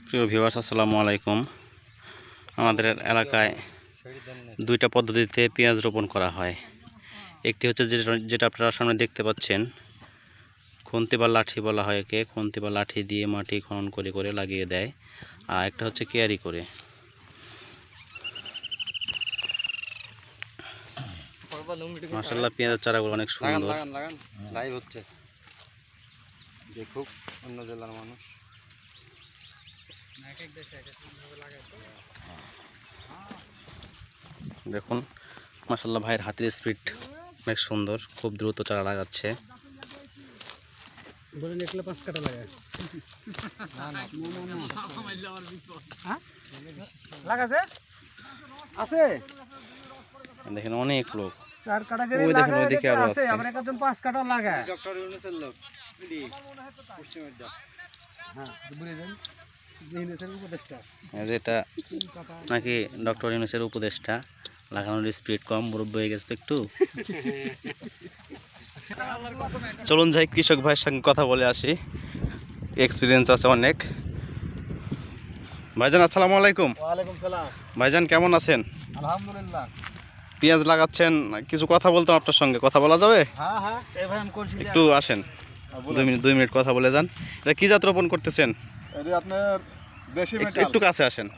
প্রিয় ভিউয়ার্স, আসসালামু আলাইকুম। আমাদের এলাকায় দুইটা পদ্ধতিতে পেঁয়াজ রোপণ করা হয়। একটি হচ্ছে যেটা আপনারা সামনে দেখতে পাচ্ছেন, খুন্তি বা লাঠি বলা হয় একে। খুন্তি বা লাঠি দিয়ে মাটি খনন করে করে লাগিয়ে দেয়। আর একটা হচ্ছে কেয়ারি করে। মাশাআল্লাহ, পেঁয়াজের চারাগুলো অনেক সুন্দর। লাইভ হচ্ছে, দেখুক অন্য জেলার মানুষ। দেখুন মাশাআল্লাহ, ভাইয়ের হাতের স্পিড অনেক সুন্দর, খুব দ্রুত চারা লাগাচ্ছে। দেখেন অনেক লোক, ওই দেখেন ওইদিকে আরো আছে। যেটা নাকি ডক্টর ইউনূসের উপদেষ্টা, লাগানোর স্পিড কম, মুরব্বী হয়ে গেছে তো একটু। চলুন যাই কৃষক ভাইয়ের সঙ্গে কথা বলে আসি, এক্সপিরিয়েন্স আছে অনেক। ভাইজান আসসালামু আলাইকুম। ওয়ালাইকুম সালাম। ভাইজান কেমন আছেন? আলহামদুলিল্লাহ। পেঁয়াজ লাগাচ্ছেন, কিছু কথা বলতাম আপনার সঙ্গে, কথা বলা যাবে? হ্যাঁ হ্যাঁ, একটু আসেন, 2 মিনিট কথা বলে যান। এটা কি জাত রোপণ করতেছেন? এটা আপনার দেশি মেটাল। একটু কাছে আসেন।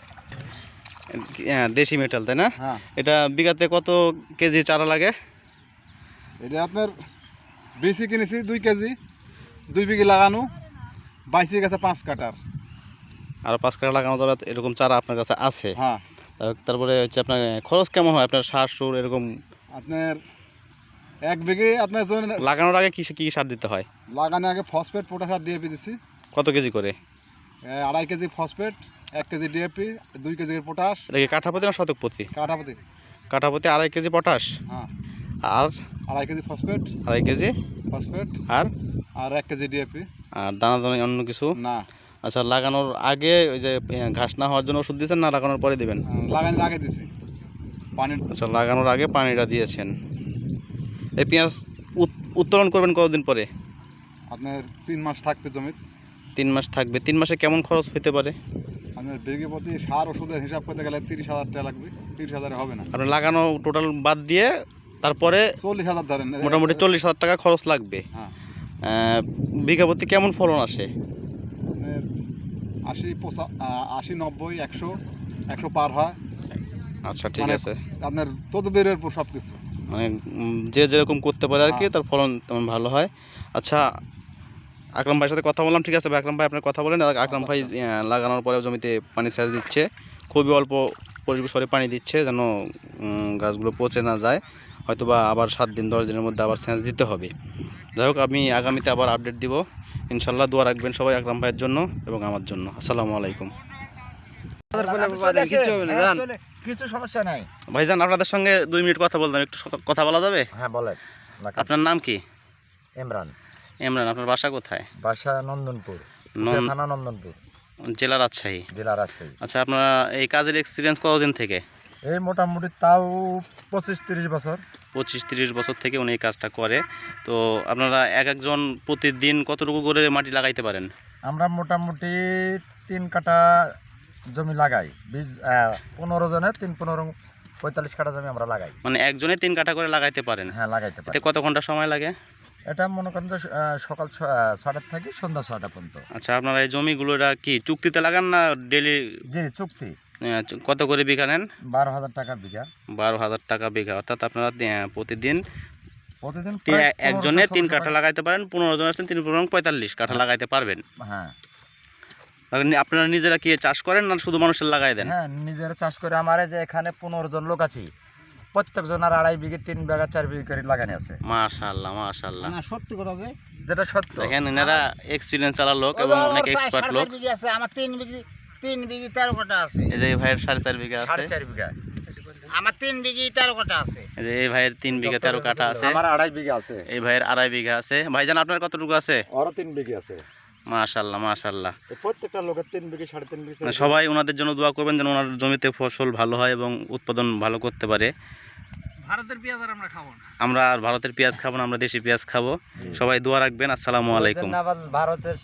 হ্যাঁ, দেশি মেটাল, তাই না? হ্যাঁ। এটা বিঘাতে কত কেজি চারা লাগে? এটা আপনার বেশি কিনেছি 2 কেজি, 2 বিঘি লাগানো, বাইসে গেছে 5 কাটার। আর 5 কাঠা লাগানো যাবে এরকম চারা আপনার কাছে আছে? হ্যাঁ। তারপরে হচ্ছে আপনার খরচ কেমন হয় আপনার সার সুর এরকম? আপনার 1 বিঘে আপনার লাগানোর আগে কি কি সার দিতে হয়? লাগানোর আগে ফসফেট, পটাশ আর ডিএপি দিছি। কত কেজি করে? 2.5 KG phosphate, 1 KG DAP, 2 KG potash. এটা কি কাঠাপতি না শতক প্রতি? কাঠাপতি। কাঠাপতি 2.5 কেজি পটাশ। হ্যাঁ। আর 2.5 কেজি ফসফেট। 2.5 KG phosphate. আর 1 কেজি ডিএপি। আর দানা দানা অন্য কিছু না। আচ্ছা, লাগানোর আগে ওই যে ঘাস না হওয়ার জন্য ওষুধ দিয়েছেন, না লাগানোর পরে দিবেন? লাগানোর আগে দিছি পানি। আচ্ছা, লাগানোর আগে পানিটা দিয়েছেন। এই পেঁয়াজ উত্তোলন করবেন কতদিন পরে? আপনার 3 মাস থাকবে জমি। 3 মাস থাকবে। 3 মাসে কেমন খরচ হতে পারে? আপনার বিঘে প্রতি সার ওষুধের হিসাব করতে গেলে 30,000 টাকা লাগবে। 30,000 হবে না। আপনার লাগানো টোটাল বাদ দিয়ে তারপরে 40,000 ধরেন, মোটামুটি 40,000 টাকা খরচ লাগবে। হ্যাঁ। বিঘা প্রতি কেমন ফলন আসে? 80, 90, 100, 100 পার হয়। আচ্ছা, ঠিক আছে। আপনার তদবিরের উপর সব কিছু, মানে যে যেরকম করতে পারে আর কি, তার ফলন তেমন ভালো হয়। আচ্ছা, আকরাম ভাইয়ের সাথে কথা বললাম, ঠিক আছে ভাই। আকরাম ভাই আপনার কথা বলেন। আকরাম ভাই লাগানোর পরে জমিতে পানি সেচ দিচ্ছে, খুবই অল্প পরিসরে পানি দিচ্ছে, যেন গাছগুলো পচে না যায়। হয়তোবা আবার 7 দিন 10 দিনের মধ্যে আবার সেচ দিতে হবে। যাই হোক, আমি আগামীতে আবার আপডেট দিব ইনশাল্লাহ। দোয়া রাখবেন সবাই আকরাম ভাইয়ের জন্য এবং আমার জন্য। আসসালামু আলাইকুম। কিছু সমস্যা নাই ভাইজান, আপনাদের সঙ্গে 2 মিনিট কথা বলতাম, একটু কথা বলা যাবে? হ্যাঁ বলেন। আপনার নাম কি? ইমরান। ইমরান। আপনার বাসা কোথায়? বাসা নন্দনপুর, থানা নন্দনপুর, জেলা রাজশাহী। জেলা রাজশাহী। আচ্ছা, আপনার এই কাজের এক্সপিরিয়েন্স কতদিন থেকে? এই মোটামুটি তাও 25-30 বছর। 25-30 বছর থেকে উনি এই কাজটা করে। তো আপনারা একজন প্রতিদিন কতটুকু করে মাটি লাগাইতে পারেন? আমরা মোটামুটি 3 কাঠা জমি লাগাই। 15 জনে 45 কাঠা জমি আমরা লাগাই। মানে একজনে 3 কাঠা করে লাগাইতে পারেন? হ্যাঁ, লাগাইতে পারি। এতে কত ঘন্টা সময় লাগে? এটা মনে করেন যে সকাল 6টা থেকে সন্ধ্যা 6টা পর্যন্ত। আচ্ছা, আপনারা এই জমিগুলো কি চুক্তিতে লাগান না ডেলি? জি, চুক্তি। কত করে বিঘা নেন? 12,000 টাকা বিঘা। 12,000 টাকা বিঘা। অর্থাৎ আপনারা প্রতিদিন প্রায় একজনে 3 কাঠা লাগাইতে পারেন। 15 জন আছেন, 3 45 কাঠা লাগাইতে পারবেন। হ্যাঁ। আপনারা নিজেরা কি চাষ করেন না শুধু মানুষের লাগাই দেন? হ্যাঁ, নিজেরা চাষ করে। আমার যে এখানে 15 জন লোক আছি, প্রত্যেকজন আর 2.5 বিঘে 3 বিঘা 4 বিঘা করে লাগানো আছে। মাশাআল্লাহ, মাশাআল্লাহ। না, সত্যি কথা, যেটা সত্য। দেখেন, এনারা এক্সপিরিয়েন্স চালা লোক এবং অনেক এক্সপার্ট লোক। আমার 3 বিঘি 13 কাঠা আছে। এই যে এই ভাইয়ের 4.5 বিঘা আছে। 4.5 বিঘা। আমার 3 বিঘি 13 কাঠা আছে। এই যে এই ভাইয়ের 3 বিঘা 13 কাঠা আছে। আমার 2.5 বিঘা আছে। এই ভাইয়ের 2.5 বিঘা আছে। ভাইজান, আপনার কতটুকু আছে? ওর 3 বিঘি আছে। মাশাআল্লাহ, মাশাআল্লাহ। প্রত্যেকটা লোকের 3 বিঘি 3.5 বিঘি। সবাই ওনাদের জন্য দোয়া করবেন যেন ওনার জমিতে ফসল ভালো হয় এবং উৎপাদন ভালো করতে পারে। ভারতের পেঁয়াজ আর আমরা খাবো না। আমরা আর ভারতের পেঁয়াজ খাবো না, আমরা দেশি পেঁয়াজ খাবো। সবাই দোয়া রাখবেন। আসসালামু আলাইকুম। ভারতের